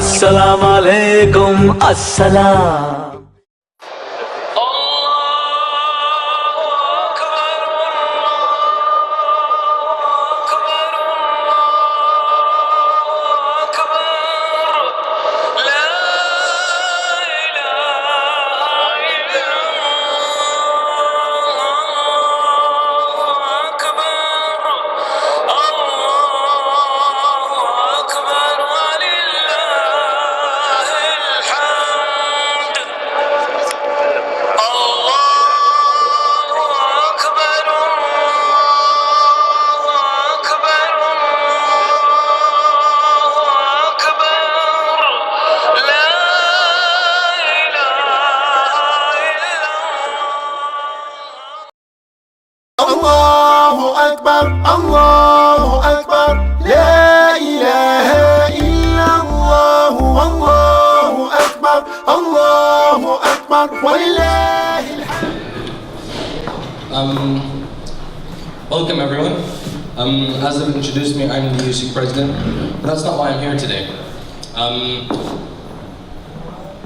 अस्सलाम वालेकुम अस्सलाम। الله أكبر لا إله إلا الله والله أكبر الله أكبر ولله الحمد. Welcome everyone. As they've introduced me, I'm the USIC president, but that's not why I'm here today.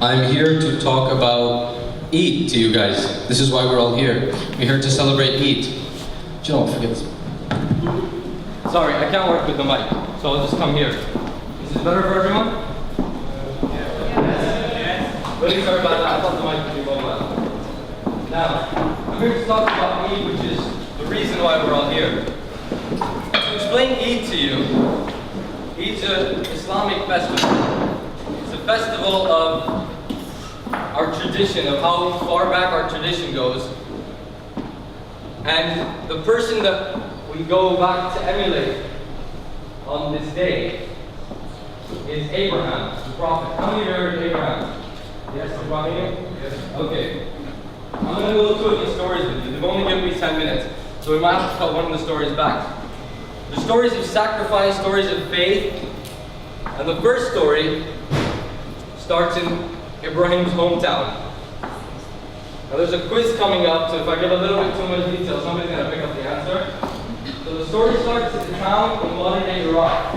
I'm here to talk about Eid to you guys. This is why we're all here. We're here to celebrate Eid. Don't forget this. Sorry, I can't work with the mic, so I'll just come here. Is this better for everyone? Yes. Really sorry about that. I thought the mic would be mobile. Now, I'm here to talk about Eid, which is the reason why we're all here. To explain Eid to you, Eid's an Islamic festival. It's a festival of our tradition, of how far back our tradition goes. And the person that we go back to emulate on this day is Abraham, the prophet. How many of you heard of Abraham? Yes, Ibrahim? Yes. Okay. I'm going to go through these stories with you. They've only given me 10 minutes, so we might have to cut one of the stories back. The stories of sacrifice, stories of faith, and the first story starts in Ibrahim's hometown. Now there's a quiz coming up, so if I give a little bit too much detail, somebody's going to pick up the answer. So the story starts at the town in modern-day Iraq.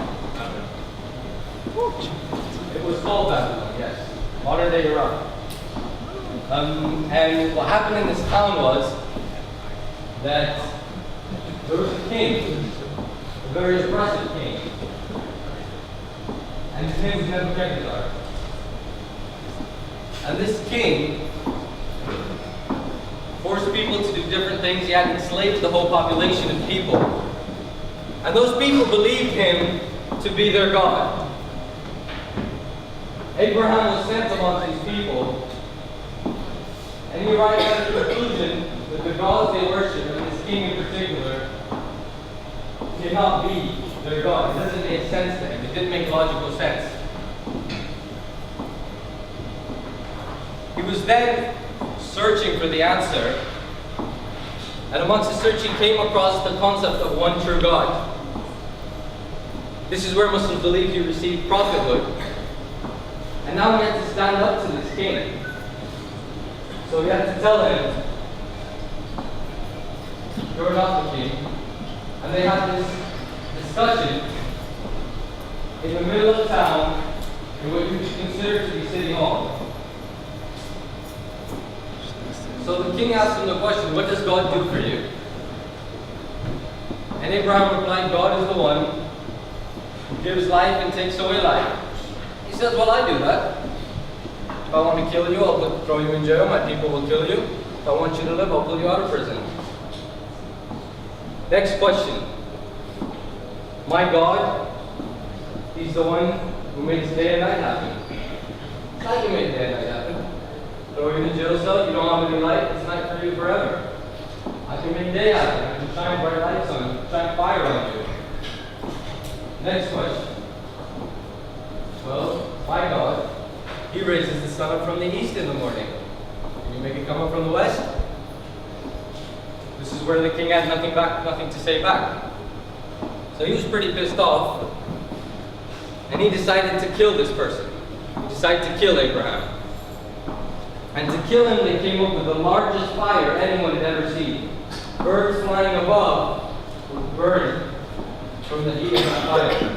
It was called Babylon, yes. Modern-day Iraq. And what happened in this town was that there was a king, a very oppressive king. And his name was Nebuchadnezzar. And this king forced people to do different things. He had enslaved the whole population of people. And those people believed him to be their God. Abraham was sent among these people, and he arrived at the conclusion that the gods they worship, and this king in particular, cannot be their God. It doesn't make sense to him. It didn't make logical sense. He was then searching for the answer, and amongst his searching came across the concept of one true God. This is where Muslims believe he received prophethood, and now he had to stand up to this king. So he had to tell him, "You're not the king." And they had this discussion in the middle of town in what you could consider to be City Hall. So the king asked him the question, "What does God do for you?" And Abraham replied, "God is the one who gives life and takes away life." He says, "Well, I do that. If I want to kill you, I'll throw you in jail. My people will kill you. If I want you to live, I'll pull you out of prison." Next question. My God, He's the one who makes day and night happen. I can make day and night happen. Throw you in a jail cell, you don't have any light, it's night for you forever. I can make day happen, I can shine bright lights on you, shine fire on you. Next question. Well, my God, He raises the sun up from the east in the morning. Can you make it come up from the west? This is where the king had nothing to say back. So he was pretty pissed off, and he decided to kill this person. He decided to kill Abraham. And to kill him, they came up with the largest fire anyone had ever seen. Birds flying above would burn from the heat of that fire.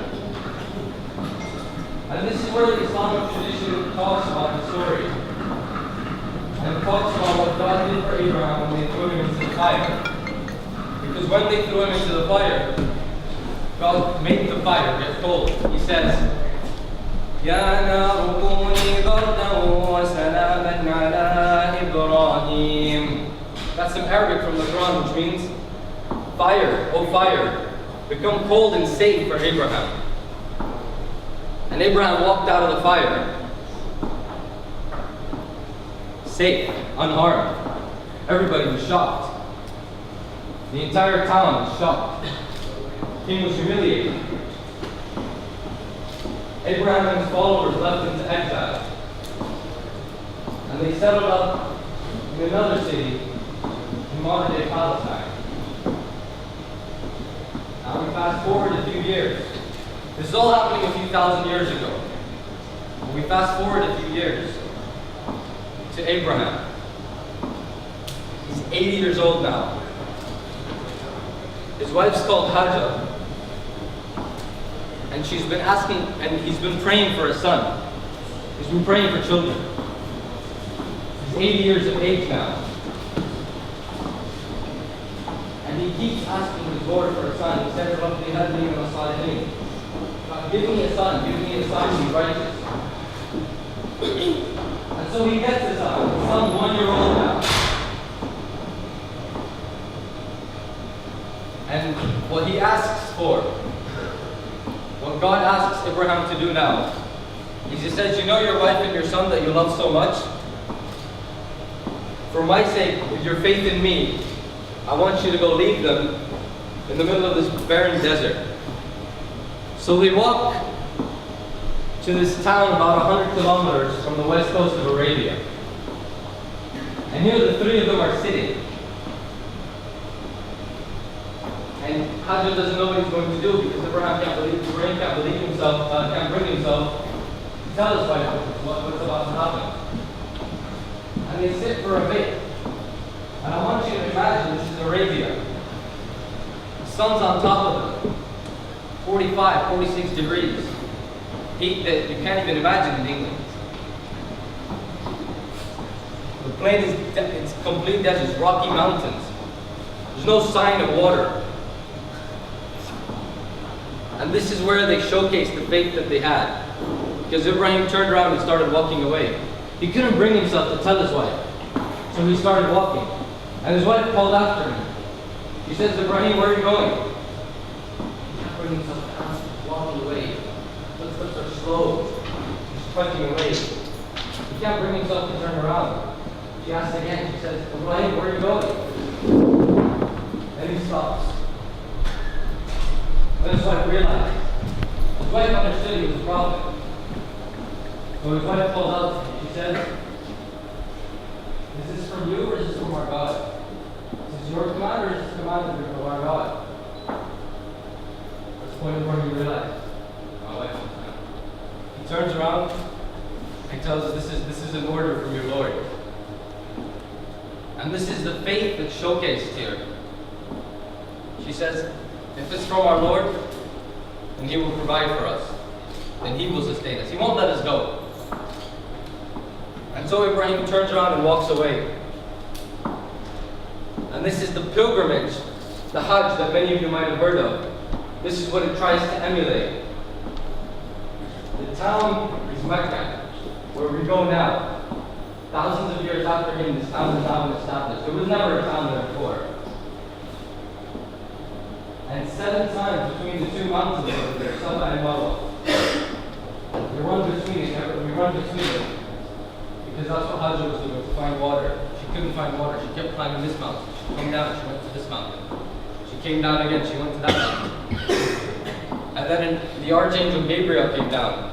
And this is where the Islamic tradition talks about the story. And it talks about what God did for Abraham when they threw him into the fire. Because when they threw him into the fire, God made the fire get cold. He says, يَا نَارُ كُونِي بَرْدًا وَسَلَامًا عَلَىٰ إِبْرَاهِيمَ. That's some Arabic from the Quran, which means fire, oh fire, become cold and safe for Abraham. And Abraham walked out of the fire, safe, unharmed. Everybody was shocked. The entire town was shocked. The king was humiliated. Abraham and his followers left into exile. And they settled up in another city in modern-day Palestine. Now we fast forward a few years. This is all happening a few thousand years ago. When we fast forward a few years to Abraham. He's 80 years old now. His wife's called Hajjah. And she's been asking, and he's been praying for a son. He's been praying for children. He's 80 years of age now. And he keeps asking his Lord for a son. He says, "Rabbi hadni min as-salihin." God, give me a son, who's righteous. And so he gets his son. His son's 1 year old now. And what he asks for, what God asks Abraham to do now, he just says, "You know your wife and your son that you love so much? For my sake, with your faith in me, I want you to go leave them in the middle of this barren desert." So they walk to this town about 100 kilometers from the west coast of Arabia. And here the three of them are sitting. And Hajjah doesn't know what he's going to do because Abraham can't bring himself to tell his wife what's about to happen. And they sit for a bit. And I want you to imagine this is Arabia. The sun's on top of them. 45, 46 degrees. Heat that you can't even imagine in England. The plain is it's complete desert, it's rocky mountains. There's no sign of water. And this is where they showcased the faith that they had. Because Ibrahim turned around and started walking away. He couldn't bring himself to tell his wife. So he started walking. And his wife called after him. She says, "Ibrahim, where are you going?" He can't bring himself to ask, walking away. Footsteps are slow. He's trudging away. He can't bring himself to turn around. She asks again, she says, "Ibrahim, where are you going?" Then he stops. And his wife realized. His wife understood he was a prophet. So his wife called out to him. She said, "Is this from you or is this from our God? Is this your command or is this command from our God?" At this point where he realized, my wife. He turns around and tells us, this is an order from your Lord. And this is the faith that's showcased here. She says, if it's from our Lord, then He will provide for us. Then He will sustain us. He won't let us go. And so Ibrahim turns around and walks away. And this is the pilgrimage, the Hajj that many of you might have heard of. This is what it tries to emulate. The town is Mecca, where we go now. Thousands of years after him, this town is now established. There was never a town there before. And 7 times between the two mountains over there, Safa and Marwa. We run between it. Because that's what Hajjah was doing, to find water. She couldn't find water. She kept climbing this mountain. She came down, she went to this mountain. She came down again, she went to that mountain. And then the Archangel Gabriel came down.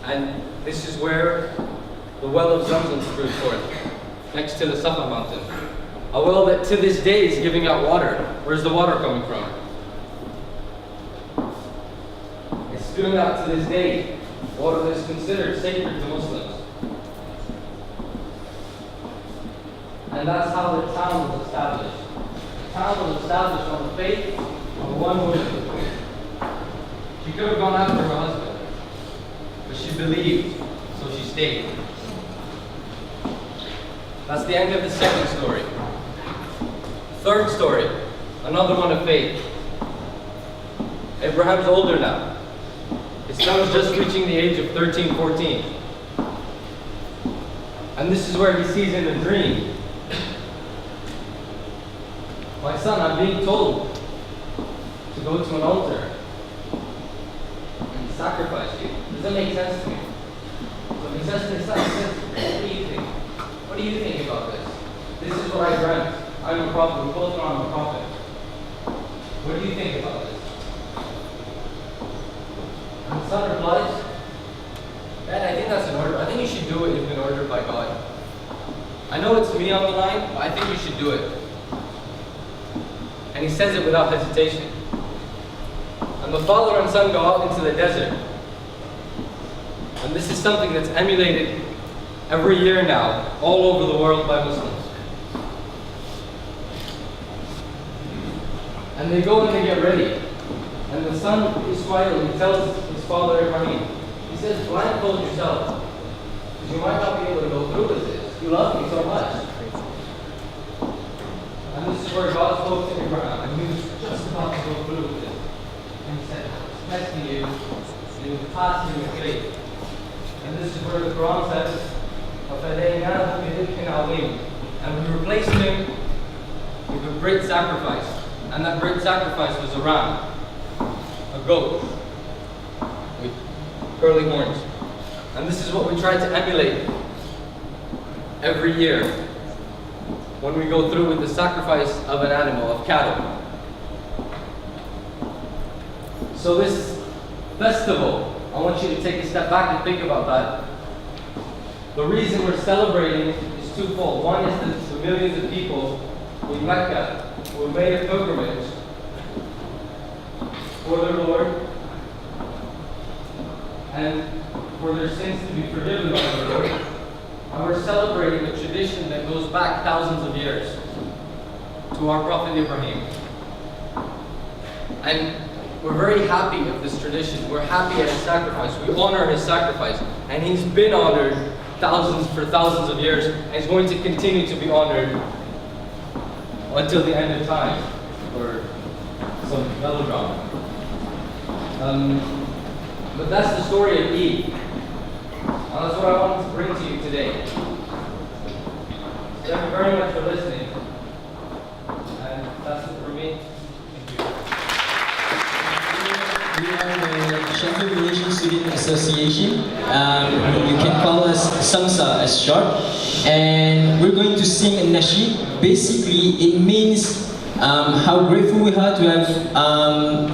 And this is where the well of Zamzam spewed forth, next to the Safa mountain. A well that to this day is giving out water. Where's the water coming from? It's spewing out to this day. Water that is considered sacred to Muslims. And that's how the town was established. The town was established on the faith of one woman. She could have gone after her husband, but she believed, so she stayed. That's the end of the second story. Third story, another one of faith. Abraham's older now. His son's just reaching the age of 13, 14. And this is where he sees in a dream, my son, I'm being told to go to an altar and sacrifice you. Does that make sense to me? So he says to his son, he says, what do you think? What do you think about this? This is what I dreamt. I'm a prophet. We both know I'm a prophet. What do you think about this? And the son replies, Dad, I think that's an order. I think you should do it if been ordered by God. I know it's me on the line, but I think you should do it. And he says it without hesitation. And the father and son go out into the desert. And this is something that's emulated every year now, all over the world by Muslims. And they go and they get ready. And the son, Ismail, he tells his father Ibrahim, he says, blindfold yourself, because you might not be able to go through with this. You love me so much. And this is where God spoke to Abraham, and he was just about to go through with it. And he said, I'm testing you, and you pass me with faith. And this is where the Quran says, and we replaced him with a great sacrifice. And that great sacrifice was a ram, a goat, with curly horns. And this is what we try to emulate every year when we go through with the sacrifice of an animal, of cattle. So this festival, I want you to take a step back and think about that. The reason we're celebrating is twofold. One is the millions of people in Mecca who made a pilgrimage for their Lord and for their sins to be forgiven by the Lord. And we're celebrating a tradition that goes back thousands of years to our Prophet Ibrahim. And we're very happy of this tradition. We're happy at his sacrifice. We honor his sacrifice. And he's been honored for thousands of years, and he's going to continue to be honored until the end of time, or some melodrama. But that's the story of Eid. And that's what I wanted to bring to you today. So thank you very much for listening. And that's it for me. We are the Sheffield Malaysian Student Association. You can call us SMSA as short. And we're going to sing a nasheed. Basically, it means how grateful we are to have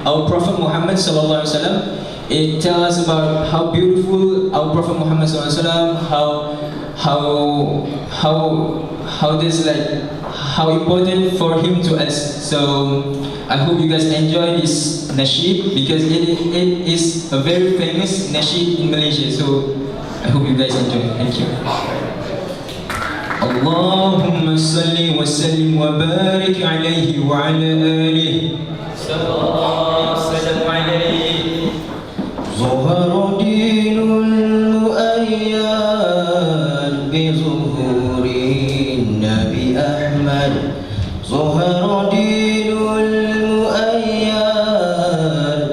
our Prophet Muhammad sallallahu alaihi wasallam. It tells us about how beautiful our Prophet Muhammad sallallahu alaihi wasallam, how important for him to us. So I hope you guys enjoy this nasheed because it is a very famous nasheed in Malaysia. So I hope you guys enjoy. Thank you. اللهم صل وسلم وبارك عليه وعلى آله صلى الله وسلم عليه ظهر دين المؤيد بظهور النبي أحمد ظهر دين المؤيد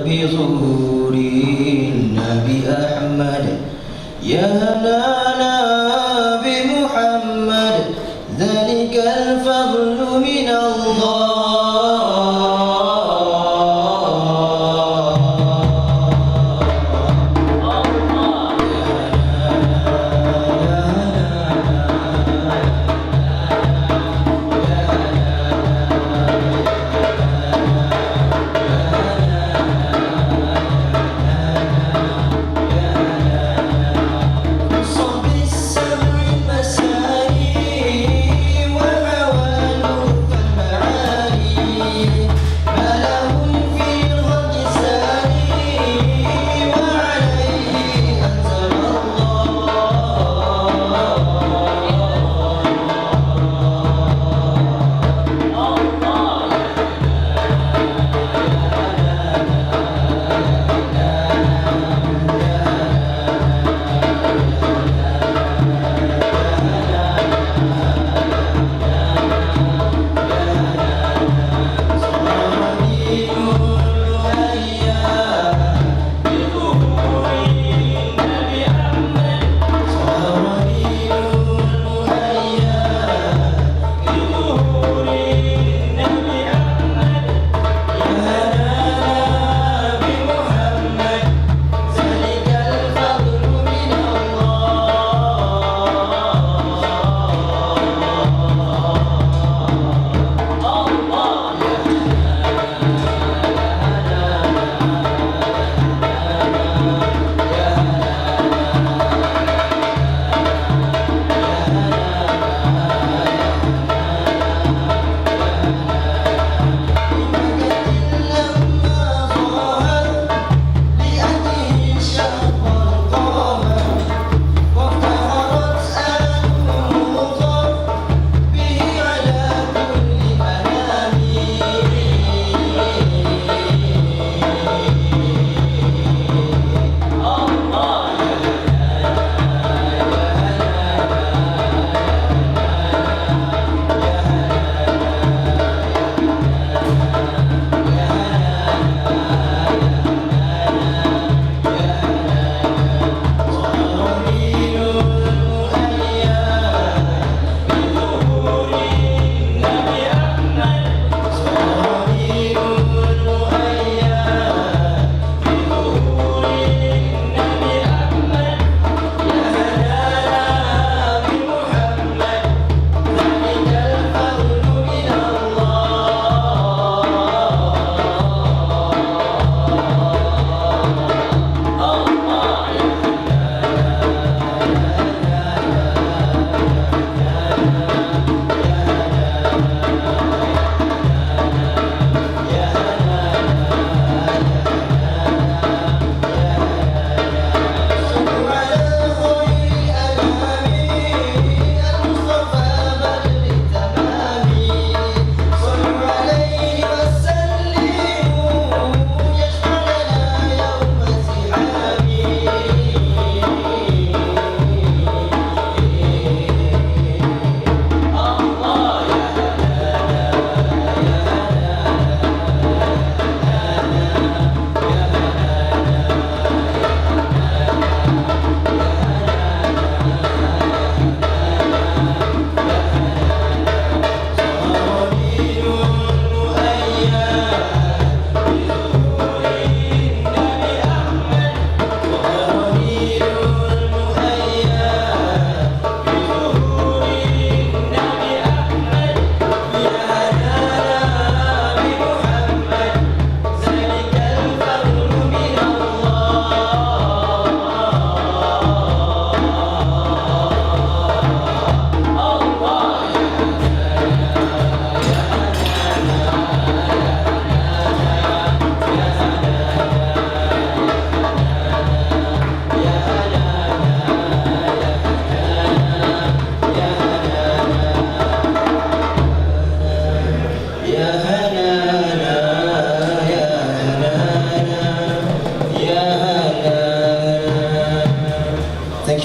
بظهور النبي أحمد يا هلانا بمحمد ذلك الفضل من الله صب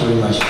Thank you very much.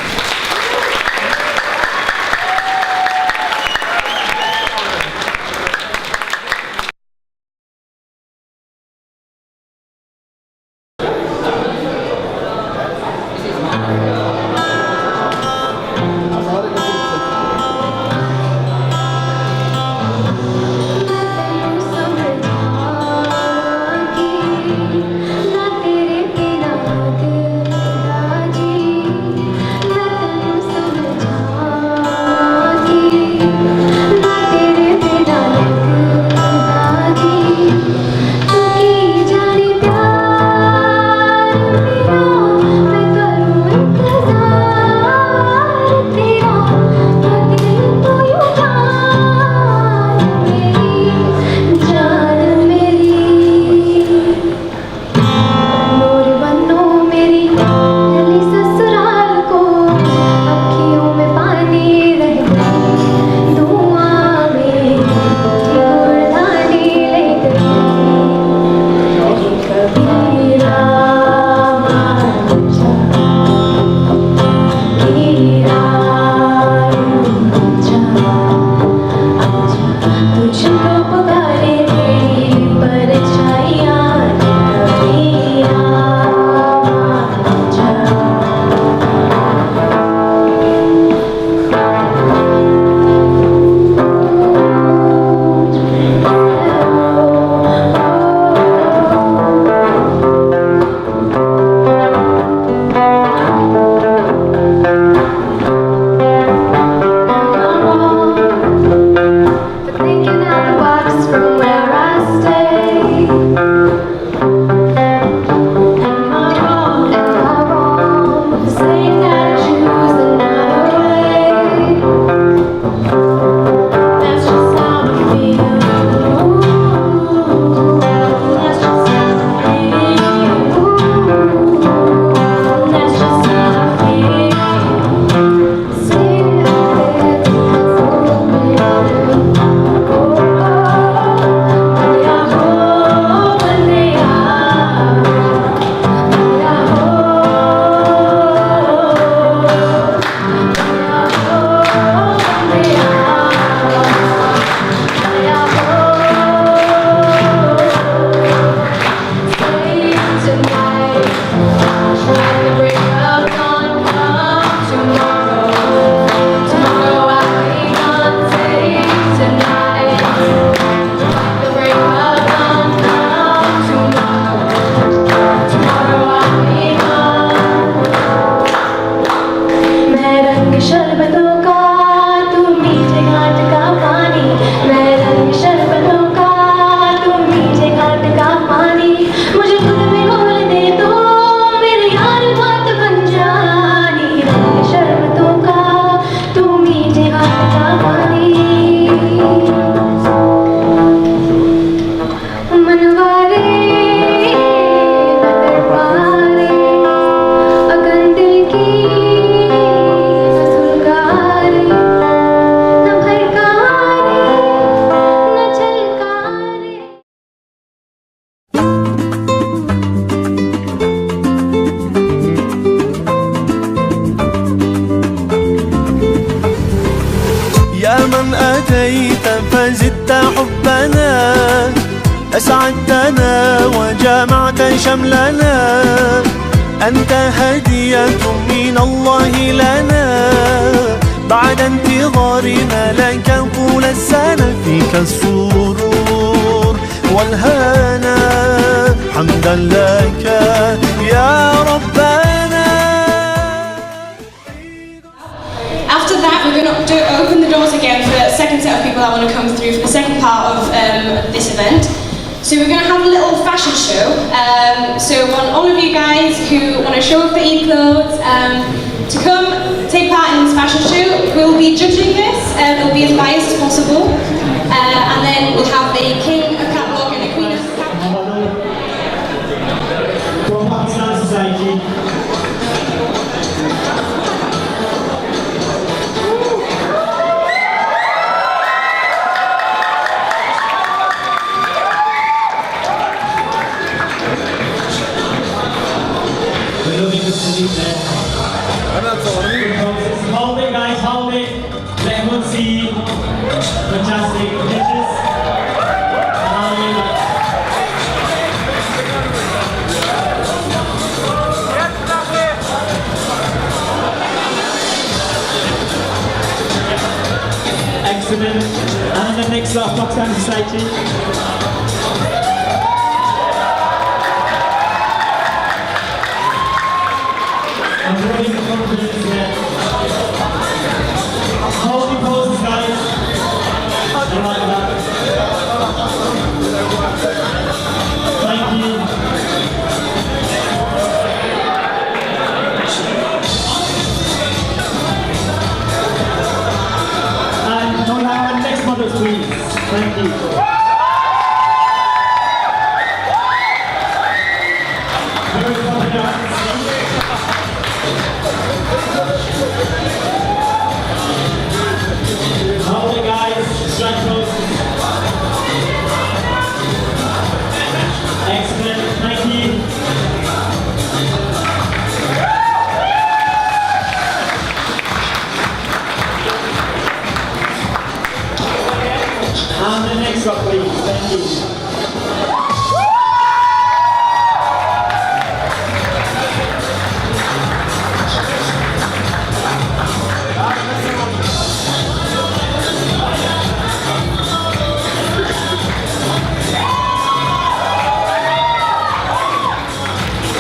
أتيت فزدت حبنا أسعدتنا وجمعت شملنا أنت هدية من الله لنا بعد انتظارنا لك طول السنة فيك السرور والهنا حمدا لك يا ربنا. After that, we're going to open the doors again for a second set of people that want to come through for the second part of this event. So we're going to have a little fashion show. So I want all of you guys who want to show off the Eid clothes to come take part in this fashion show. We'll be judging this. It'll be as biased as possible. And then we'll have the king of catwalk and the queen of catwalk. We're looking to salute them. Hold it, guys, hold it. Let everyone see fantastic pictures. Excellent. And the next up, Pakistan Society. I'm really confident that holding poses, guys. I like that. Thank you. And can we have our next models, please? Thank you. Very confident. Hold it, guys. Strike pose. Excellent. Thank you. And the next up, please. Thank you.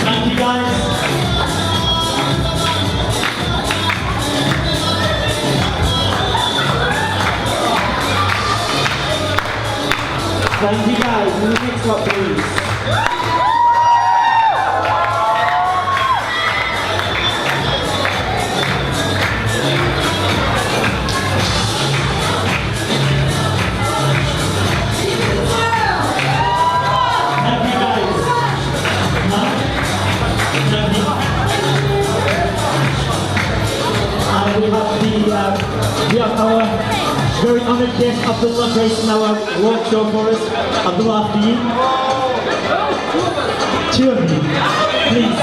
Thank you, guys. Thank you, guys. And the next one, please. Thank you, guys. Thank you. And we have our very honored guest Abdullah gracing our workshop for us. Abdullah, after you. Two of you, please.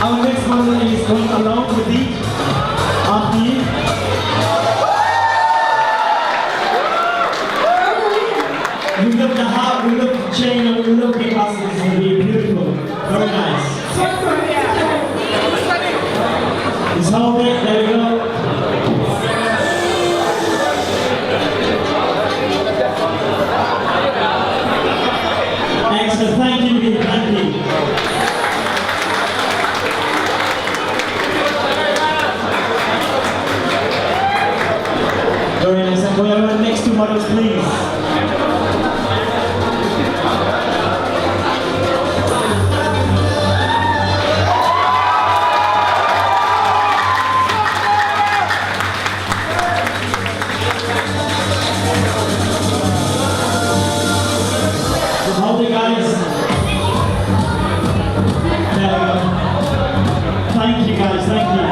Our next model is going along with the RP. We love the heart, we love the chain, and we love the passes. It's going to be beautiful. Very nice. Just hold it, there we go. Excellent, thank you, thank you. Very nice, and we have our next two models, please. Hold it, guys. There we go. Thank you, guys. Thank you.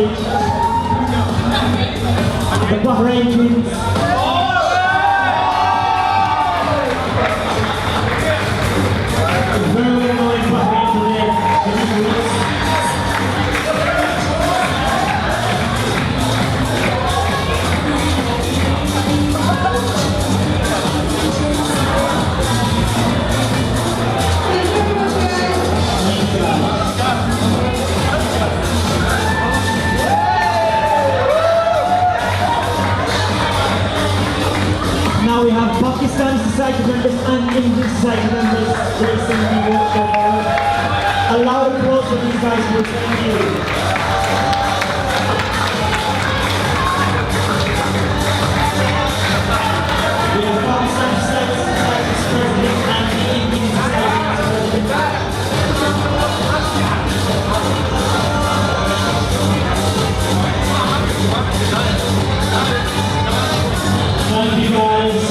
stage. The Bahrain twins. Very well known in Bahrain for their deliveries. Now we have Pakistan society members and Indian society members racing the workshop. A loud applause for these guys, please. Thank you. We have Pakistan society's president and the Indian society's president. Thank you guys.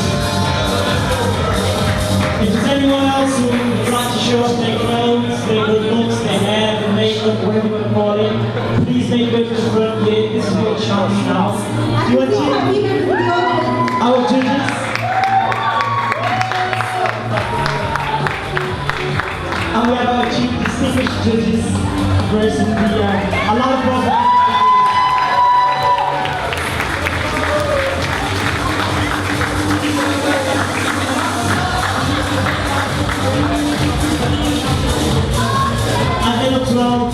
If there's anyone else who would like to show off their clothes, their good looks, their hair, their makeup, whatever you want to call it, please make it to the front here. This is your chance now. Do you want to? Our judges. And we have our chief distinguished judges versus the a lot of problems. And they look well.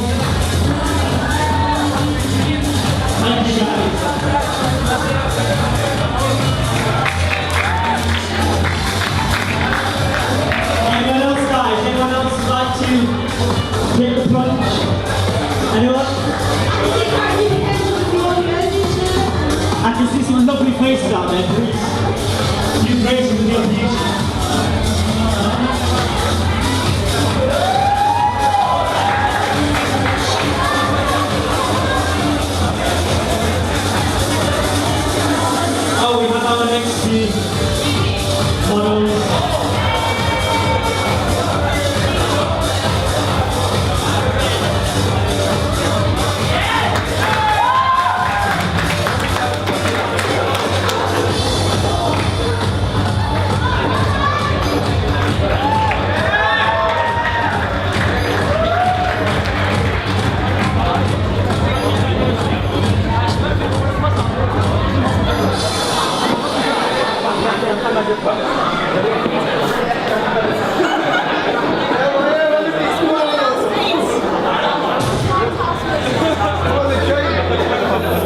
Thank you guys. Anyone else guys? Anyone else like to take the plunge? Anyone? I can see some lovely faces out there, please. You faces with your beauty. Oh, we have our next few models.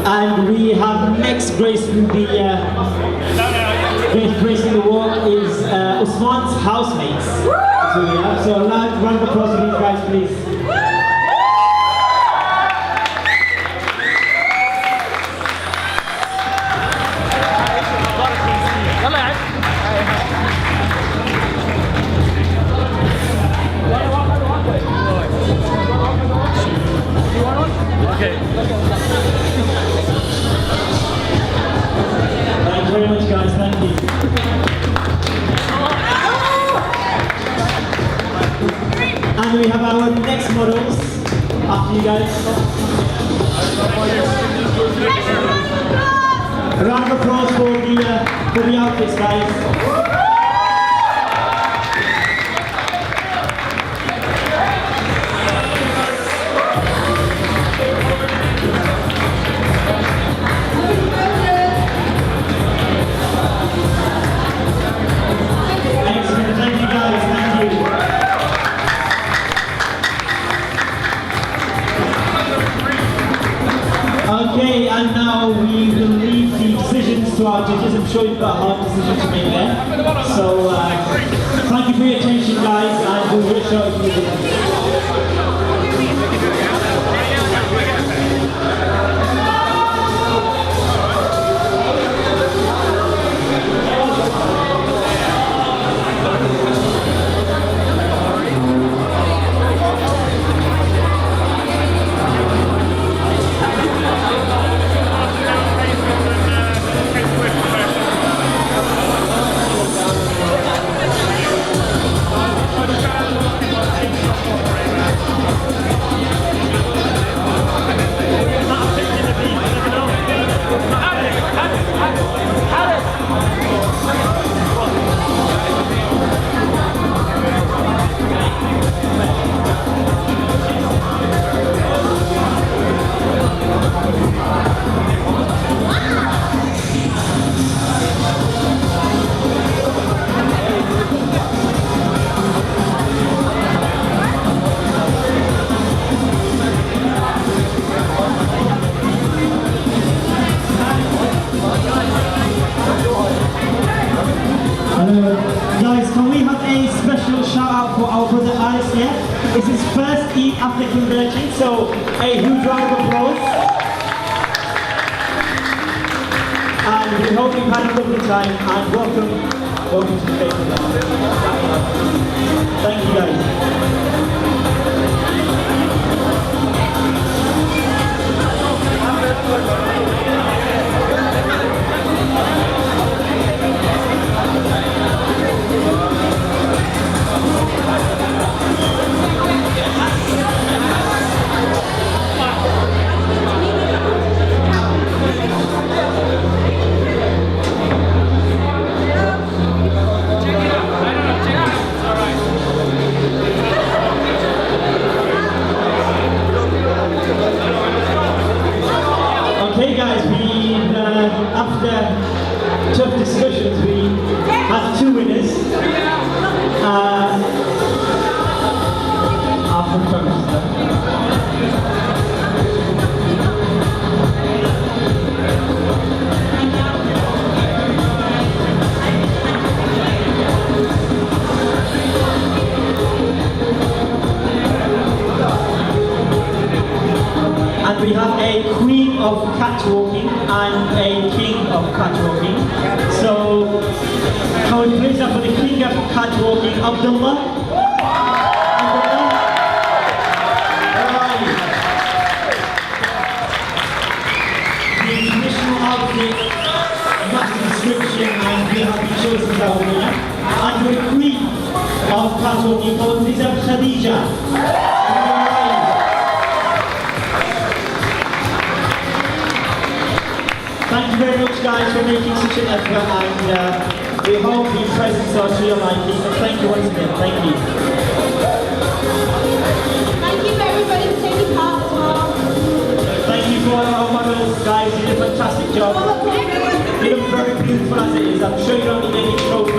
And we have next gracing the gracing the walk is Usman's housemates. So a loud round of applause for these guys, please. Thank you very much, guys. Thank you. And we have our next models after you guys. A round of applause for the outfits, guys. Excellent, thank you guys, thank you. Okay, and now we will leave the decisions to our judges. I'm sure you've got a hard decision to make there. So, thank you for your attention, guys, and we'll show you the out for our brother Alice here. It's his first Eid after conversion, so a huge round of applause. And we hope you've had a lovely time, and welcome to the table. Thank you guys. Okay guys, after tough discussions, we had two winners. And we have a queen of catwalking and a king of catwalking. So, can we please have for the king of catwalking, Abdullah? Abdullah? Where are you? The traditional outfit, massive description, and we have been chosen as our winner. And the queen of catwalking, please have Khadija. Thank you very much guys for making such an effort, and we hope the presents are to your liking. Thank you once again, thank you. Thank you for everybody for taking part as well. Thank you for our models guys, you did a fantastic job. You look very beautiful as it is. I'm sure you don't need any trophy to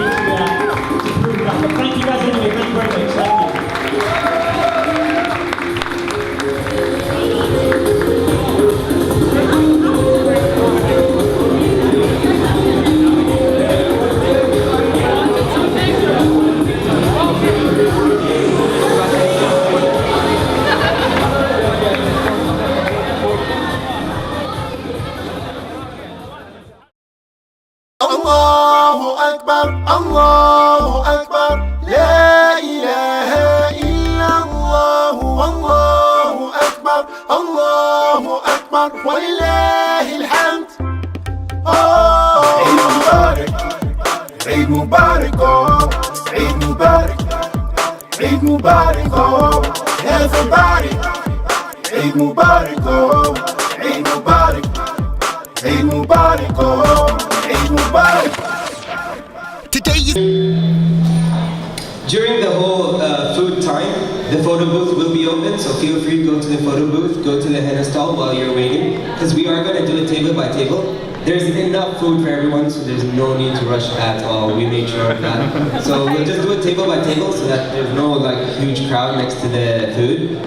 prove that. But thank you guys anyway, thank you very much, thank you. Allahu Akbar, Allahu Akbar, La ilaha illallah, Allahu Akbar, Allahu Akbar, walillahi alhamd. Eid Mubarak, Eid Mubarak, oh, Eid Mubarak, Eid Mubarak, oh, everybody. Eid Mubarak, oh, Eid Mubarak, Eid Mubarak, oh. During the whole food time, the photo booth will be open, so feel free to go to the photo booth, go to the henna stall while you're waiting, because we are going to do it table by table. There's enough food for everyone, so there's no need to rush at all. We made sure of that. So we'll just do it table by table so that there's no huge crowd next to the food.